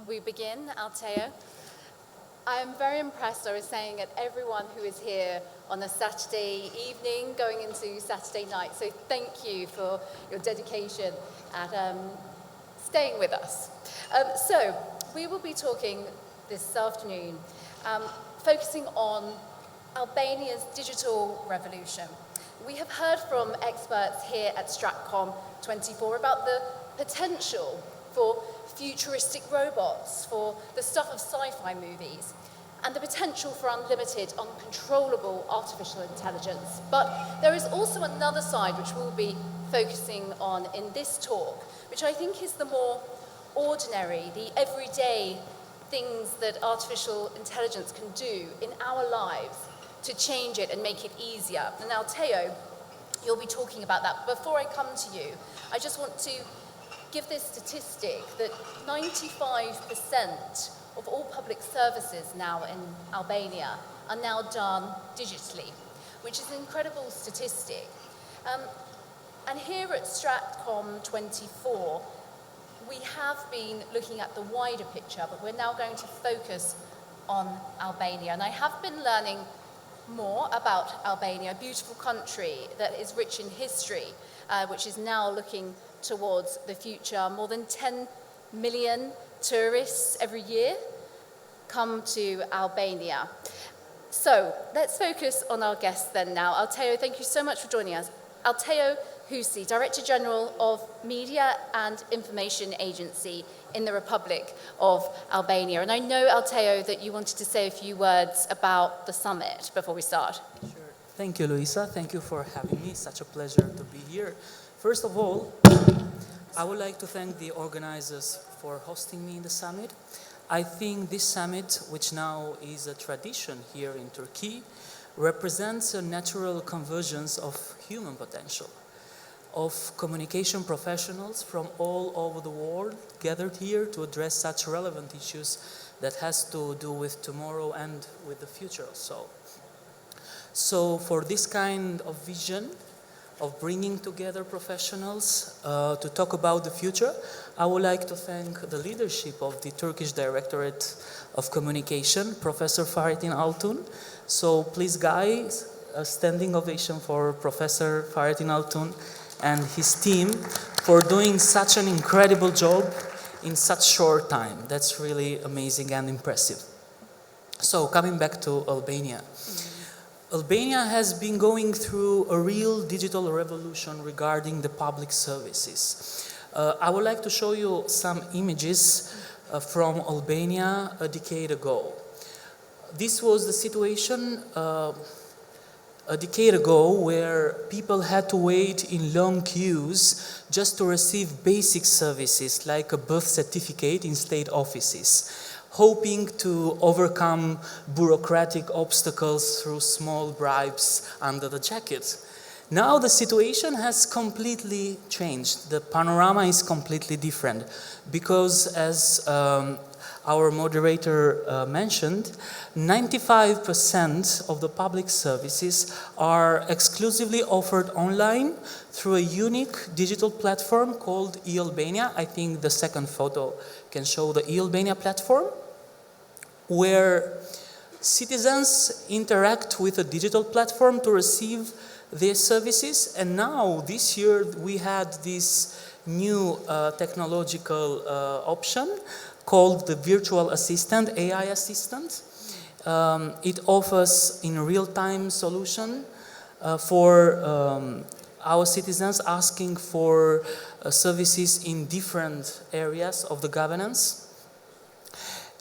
we begin, Alteo. I am very impressed, I was saying, at everyone who is here on a Saturday evening going into Saturday night. So thank you for your dedication at staying with us. So we will be talking this afternoon, focusing on Albania's digital revolution. We have heard from experts here at Stratcom 24 about the potential for futuristic robots, for the stuff of sci-fi movies, and the potential for unlimited, uncontrollable artificial intelligence. But there is also another side which we'll be focusing on in this talk, which I think is the more ordinary, the everyday things that artificial intelligence can do in our lives to change it and make it easier. And now, Teo, you'll be talking about that. Before I come to you, I just want to give this statistic that 95% of all public services now in Albania are now done digitally, which is an incredible statistic. And here at Stratcom 24, we have been looking at the wider picture, but we're now going to focus on Albania. And I have been learning more about Albania, a beautiful country that is rich in history, which is now looking towards the future. More than 10 million tourists every year come to Albania. So let's focus on our guests then now. Alteo, thank you so much for joining us. Alteo Husi, Director General of Media and Information Agency in the Republic of Albania. And I know, Alteo, that you wanted to say a few words about the summit before we start. Sure. Thank you, Luisa. Thank you for having me. Such a pleasure to be here. First of all, I would like to thank the organizers for hosting me in the summit. I think this summit, which now is a tradition here in Turkey, represents a natural convergence of human potential, of communication professionals from all over the world gathered here to address such relevant issues that has to do with tomorrow and with the future also. So for this kind of vision of bringing together professionals to talk about the future, I would like to thank the leadership of the Turkish Directorate of Communication, Professor Fahrettin Altun. So please guys, a standing ovation for Professor Fahrettin Altun and his team for doing such an incredible job in such short time. That's really amazing and impressive. So coming back to Albania. Albania has been going through a real digital revolution regarding the public services. I would like to show you some images from Albania a decade ago. This was the situation a decade ago where people had to wait in long queues just to receive basic services like a birth certificate in state offices, hoping to overcome bureaucratic obstacles through small bribes under the jacket. Now the situation has completely changed. The panorama is completely different because, as our moderator mentioned, 95% of the public services are exclusively offered online through a unique digital platform called eAlbania. I think the second photo can show the eAlbania platform, where citizens interact with a digital platform to receive their services. And now, this year, we had this new technological option called the virtual assistant, AI assistant. It offers in real-time solution for our citizens asking for services in different areas of the governance.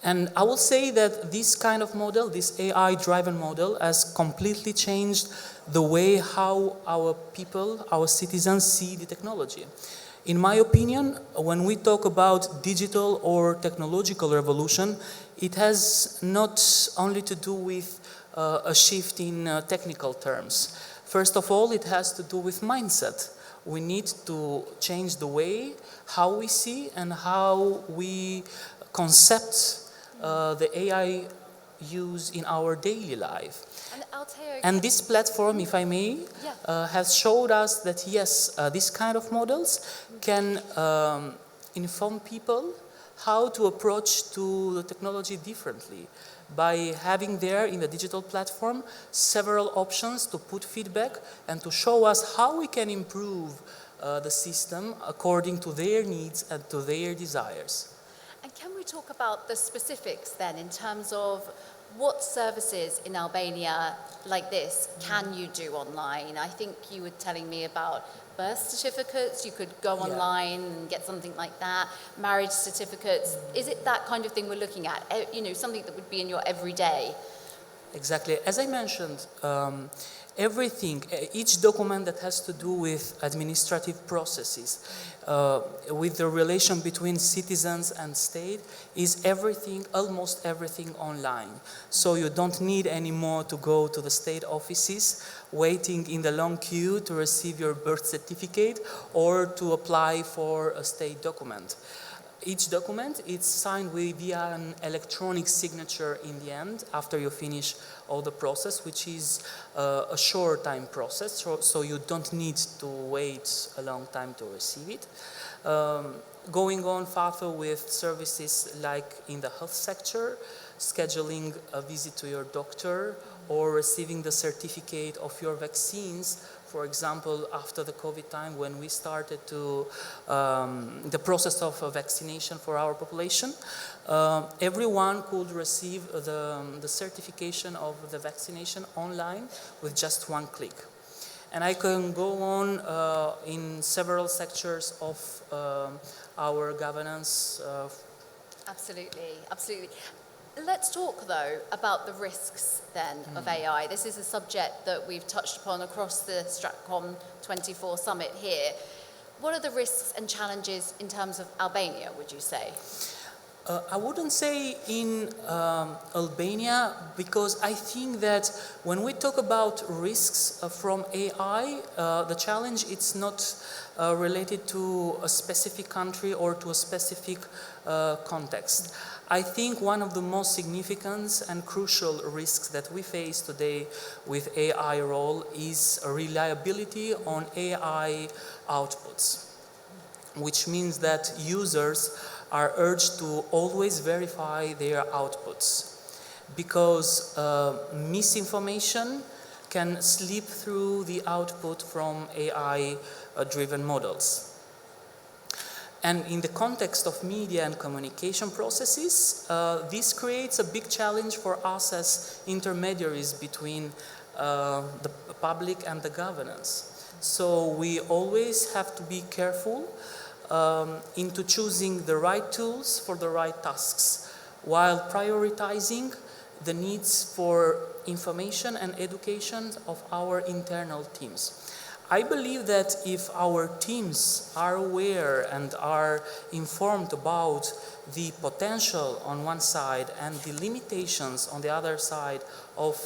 And I will say that this kind of model, this AI-driven model, has completely changed the way how our people, our citizens see the technology. In my opinion, when we talk about digital or technological revolution, it has not only to do with a shift in technical terms. First of all, it has to do with mindset. We need to change the way how we see and how we concept the AI use in our daily life. And this platform, if I may, has showed us that yes, this kind of models can inform people how to approach to the technology differently by having there in the digital platform several options to put feedback and to show us how we can improve the system according to their needs and to their desires. And can we talk about the specifics then in terms of what services in Albania like this can you do online? I think you were telling me about birth certificates. You could go online and get something like that. Marriage certificates. Is it that kind of thing we're looking at? You know, something that would be in your everyday? Exactly. As I mentioned, everything, each document that has to do with administrative processes, with the relation between citizens and state, is everything, almost everything online. So you don't need anymore to go to the state offices, waiting in the long queue to receive your birth certificate or to apply for a state document. Each document is signed via an electronic signature in the end after you finish all the process, which is a short time process, so you don't need to wait a long time to receive it. Going on further with services like in the health sector, scheduling a visit to your doctor or receiving the certificate of your vaccines. For example, after the COVID time, when we started to the process of vaccination for our population, everyone could receive the certification of the vaccination online with just one click. And I can go on in several sectors of our governance. Absolutely, absolutely. Let's talk, though, about the risks, then, of AI. This is a subject that we've touched upon across the Stratcom 24 Summit here. What are the risks and challenges in terms of Albania, would you say? I wouldn't say in Albania, because I think that when we talk about risks from AI, the challenge it's not related to a specific country or to a specific context. I think one of the most significant and crucial risks that we face today with AI role is reliability on AI outputs, which means that users are urged to always verify their outputs, because misinformation can slip through the output from AI-driven models. And in the context of media and communication processes, this creates a big challenge for us as intermediaries between the public and the governance. So we always have to be careful into choosing the right tools for the right tasks, while prioritizing the needs for information and education of our internal teams. I believe that if our teams are aware and are informed about the potential on one side and the limitations on the other side of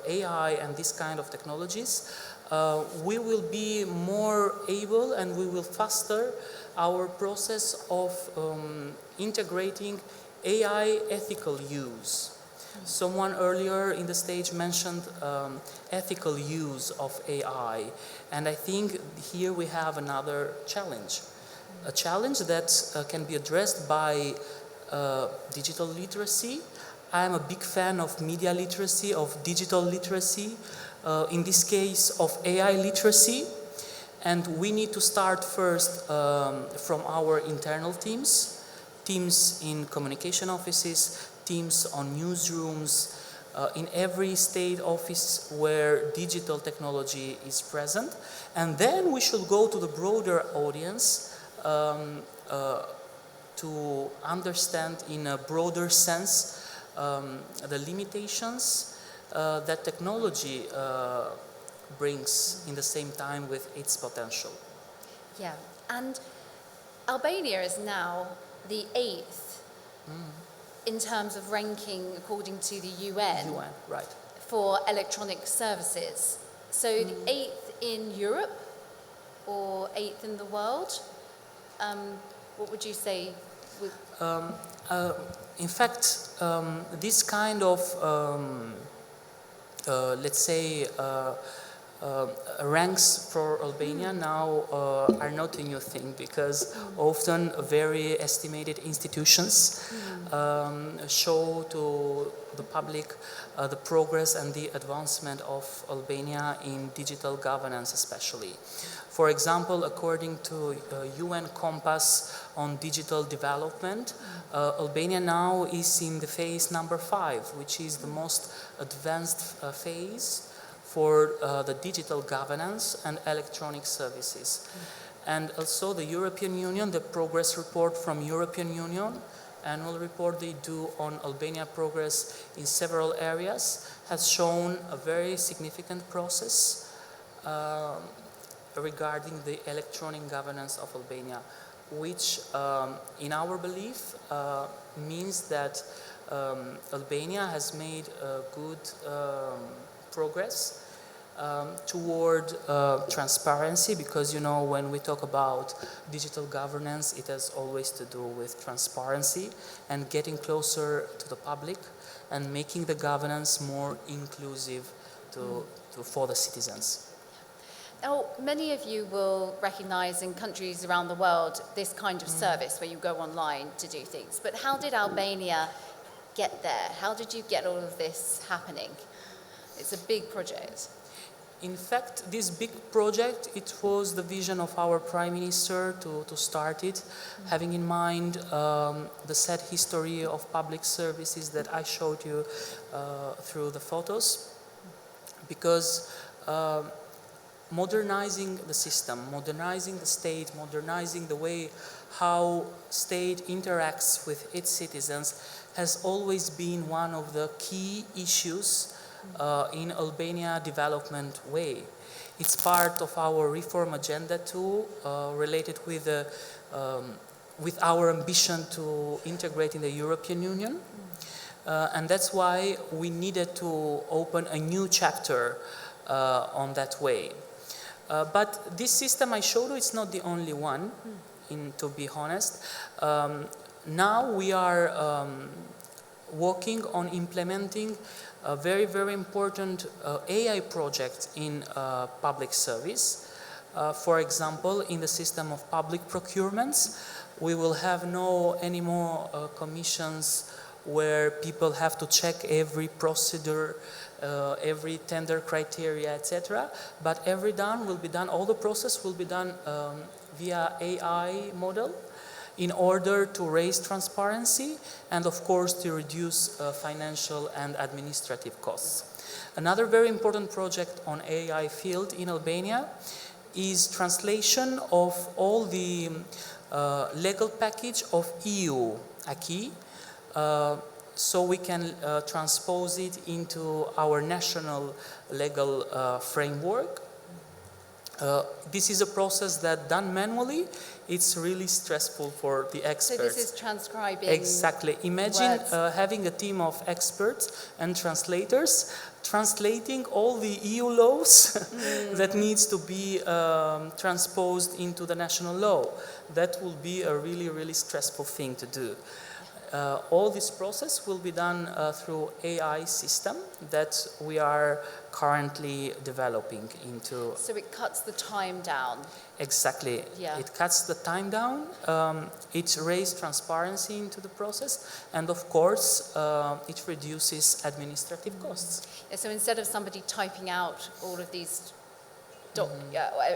AI and this kind of technologies, we will be more able and we will faster our process of integrating AI ethical use. Someone earlier in the stage mentioned ethical use of AI, and I think here we have another challenge. A challenge that can be addressed by digital literacy. I am a big fan of media literacy, of digital literacy, in this case of AI literacy, and we need to start first from our internal teams, teams in communication offices, teams on newsrooms, in every state office where digital technology is present. And then we should go to the broader audience to understand in a broader sense the limitations that technology brings in the same time with its potential. Yeah, and Albania is now the 8th in terms of ranking according to the UN, Right. for electronic services. So the 8th in Europe or 8th in the world? What would you say? In fact, this kind of, let's say, ranks for Albania now are not a new thing, because often very estimated institutions show to the public the progress and the advancement of Albania in digital governance especially. For example, according to UN Compass on Digital Development, Albania now is in the phase number 5, which is the most advanced phase for the digital governance and electronic services. And also the European Union, the progress report from European Union, annual report they do on Albania progress in several areas, has shown a very significant process regarding the electronic governance of Albania, which in our belief means that Albania has made good progress toward transparency, because you know, when we talk about digital governance, it has always to do with transparency and getting closer to the public and making the governance more inclusive for the citizens. Now, many of you will recognize in countries around the world this kind of service where you go online to do things. But how did Albania get there? How did you get all of this happening? It's a big project. In fact, this big project, it was the vision of our Prime Minister to start it, having in mind the sad history of public services that I showed you through the photos. Because modernizing the system, modernizing the state, modernizing the way how state interacts with its citizens has always been one of the key issues in Albania development way. It's part of our reform agenda too, related with our ambition to integrate in the European Union. And that's why we needed to open a new chapter on that way. But this system I showed you, it's not the only one, to be honest. Now we are working on implementing a very, very important AI project in public service. For example, in the system of public procurements, we will have no anymore commissions where people have to check every procedure, every tender criteria, etc. But all the process will be done via AI model in order to raise transparency and, of course, to reduce financial and administrative costs. Another very important project on AI field in Albania is translation of all the legal package of EU acquis, so we can transpose it into our national legal framework. This is a process that done manually, it's really stressful for the experts. So this is transcribing. Exactly. Imagine having a team of experts and translators translating all the EU laws that needs to be transposed into the national law. That will be a really, really stressful thing to do. All this process will be done through AI system that we are currently developing into. So it cuts the time down. Exactly. Yeah. It cuts the time down, it raises transparency into the process, and of course it reduces administrative costs. Yeah, so instead of somebody typing out all of these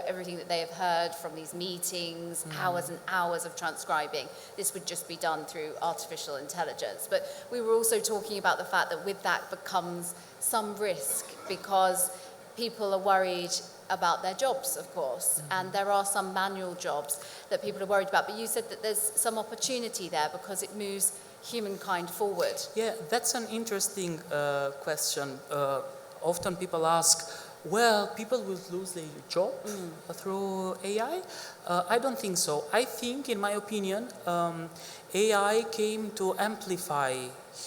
everything that they have heard from these meetings, hours and hours of transcribing, this would just be done through artificial intelligence. But we were also talking about the fact that with that becomes some risk, because people are worried about their jobs, of course, and there are some manual jobs that people are worried about. But you said that there's some opportunity there because it moves humankind forward. Yeah, that's an interesting question. Often people ask, well, people will lose their job through AI. I don't think so. I think, in my opinion, AI came to amplify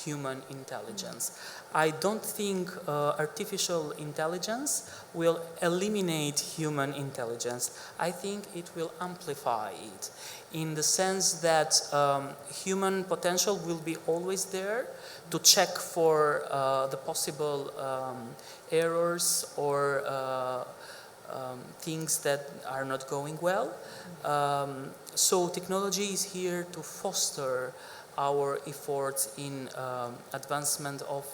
human intelligence. I don't think artificial intelligence will eliminate human intelligence. I think it will amplify it, in the sense that human potential will be always there to check for the possible errors or things that are not going well. So technology is here to foster our efforts in advancement of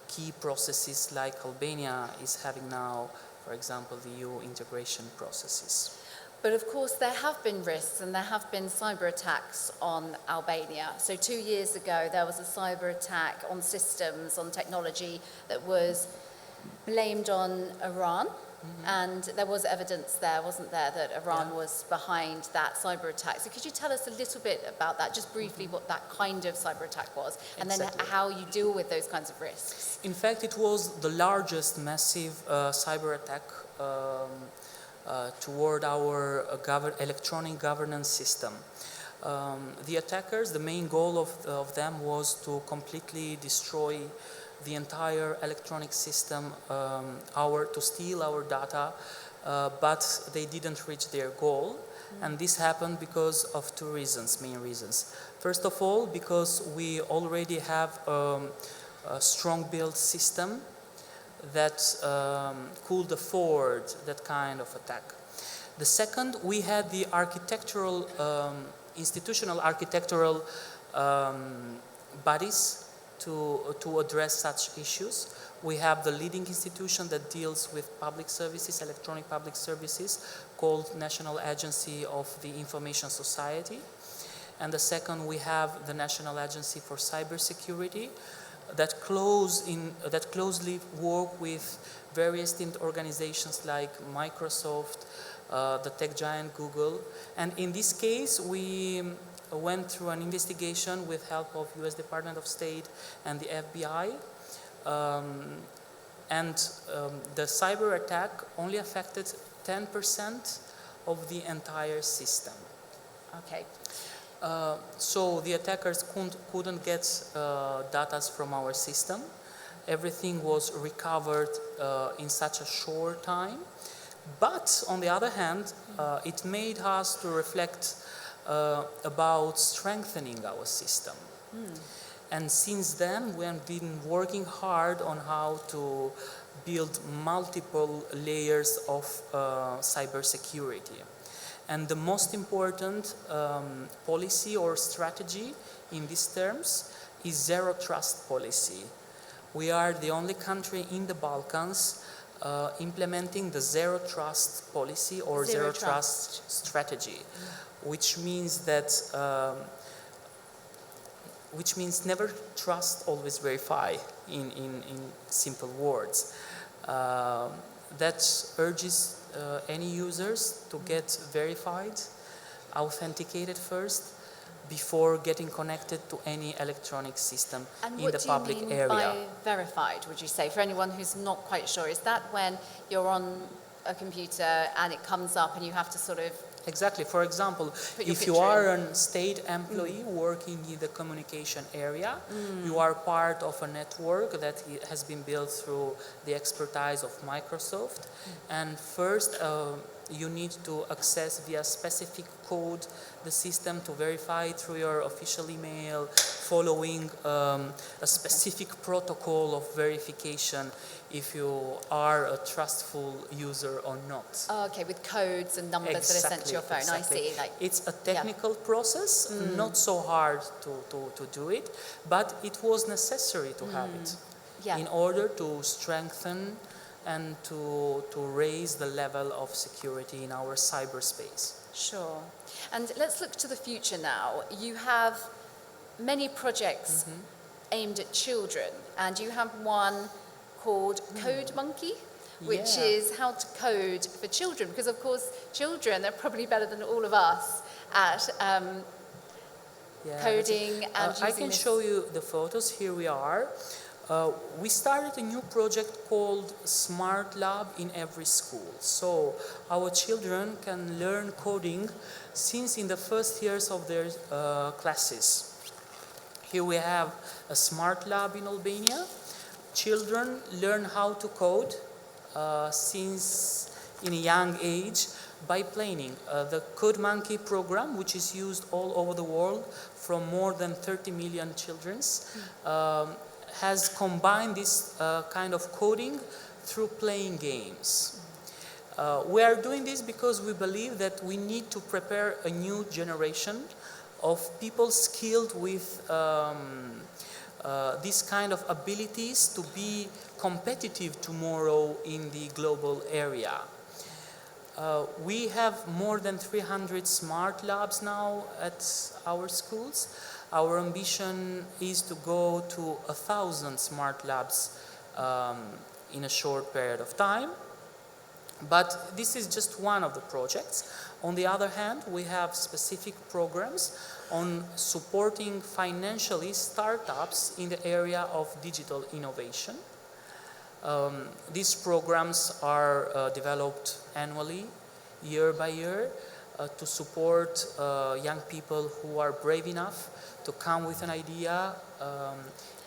key processes like Albania is having now, for example, the EU integration processes. But of course, there have been risks and there have been cyber attacks on Albania. So 2 years ago, there was a cyber attack on systems, on technology that was blamed on Iran. And there was evidence there, wasn't there, that Iran was behind that cyber attack. So could you tell us a little bit about that, just briefly what that kind of cyber attack was, and then how you deal with those kinds of risks? In fact, it was the largest massive cyber attack toward our electronic governance system. The attackers, the main goal of them was to completely destroy the entire electronic system, to steal our data, but they didn't reach their goal. And this happened because of two main reasons. First of all, because we already have a strong built system that could afford that kind of attack. The second, we had the institutional architectural bodies to address such issues. We have the leading institution that deals with public services, electronic public services, called National Agency of the Information Society. And the second, we have the National Agency for Cybersecurity that closely work with various organizations like Microsoft, the tech giant Google. And in this case, we went through an investigation with help of US Department of State and the FBI. The cyber attack only affected 10% of the entire system. Okay. So the attackers couldn't get data from our system. Everything was recovered in such a short time. But on the other hand, it made us to reflect about strengthening our system. And since then, we have been working hard on how to build multiple layers of cybersecurity. And the most important policy or strategy in these terms is zero trust policy. We are the only country in the Balkans implementing the zero trust policy or zero trust strategy, which means never trust, always verify in simple words. That urges any users to get verified, authenticated first, before getting connected to any electronic system in the public area. And what do you mean by verified, would you say? For anyone who's not quite sure, is that when you're on a computer and it comes up and you have to sort of... Exactly. For example, if you are a state employee working in the communication area, you are part of a network that has been built through the expertise of Microsoft. And first, you need to access via specific code the system to verify through your official email, following a specific protocol of verification if you are a trustful user or not. Oh, okay, with codes and numbers that are sent to your phone. Exactly. I see. It's a technical process, not so hard to do it, but it was necessary to have it in order to strengthen and to raise the level of security in our cyberspace. Sure. And let's look to the future now. You have many projects aimed at children, and you have one called Code Monkey, which is how to code for children, because of course children are probably better than all of us at coding and using I can show you the photos. Here we are. We started a new project called Smart Lab in every school. So our children can learn coding since in the first years of their classes. Here we have a smart lab in Albania. Children learn how to code since in a young age by playing. The Code Monkey program, which is used all over the world from more than 30 million children, has combined this kind of coding through playing games. We are doing this because we believe that we need to prepare a new generation of people skilled with these kind of abilities to be competitive tomorrow in the global area. We have more than 300 smart labs now at our schools. Our ambition is to go to 1,000 smart labs in a short period of time. But this is just one of the projects. On the other hand, we have specific programs on supporting financially startups in the area of digital innovation. These programs are developed annually, year by year, to support young people who are brave enough to come with an idea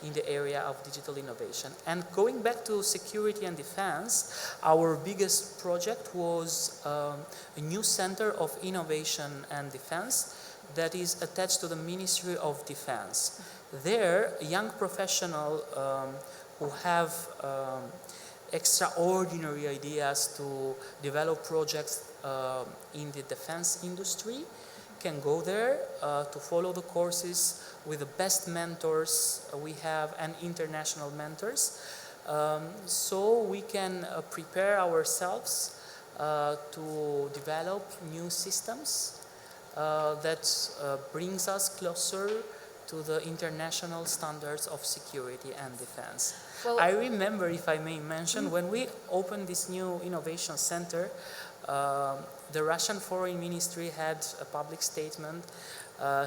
in the area of digital innovation. And going back to security and defense, our biggest project was a new center of innovation and defense that is attached to the Ministry of Defense. There, young professionals who have extraordinary ideas to develop projects in the defense industry can go there to follow the courses with the best mentors we have and international mentors, so we can prepare ourselves to develop new systems that brings us closer to the international standards of security and defense. Well, I remember, if I may mention, when we opened this new innovation center, the Russian Foreign Ministry had a public statement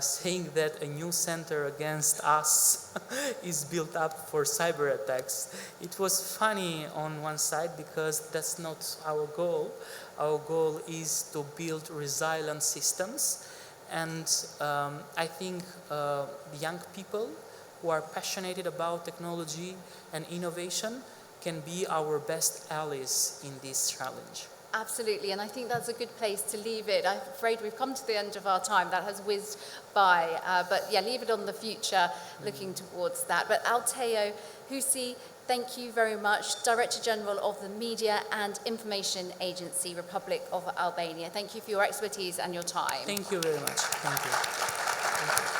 saying that a new center against us is built up for cyber attacks. It was funny on one side because that's not our goal. Our goal is to build resilient systems, and I think young people who are passionate about technology and innovation can be our best allies in this challenge. Absolutely, and I think that's a good place to leave it. I'm afraid we've come to the end of our time. That has whizzed by, but yeah, leave it on the future, looking towards that. But Alteo Husi, thank you very much, Director General of the Media and Information Agency, Republic of Albania. Thank you for your expertise and your time. Thank you very much. Thank you. Thank you.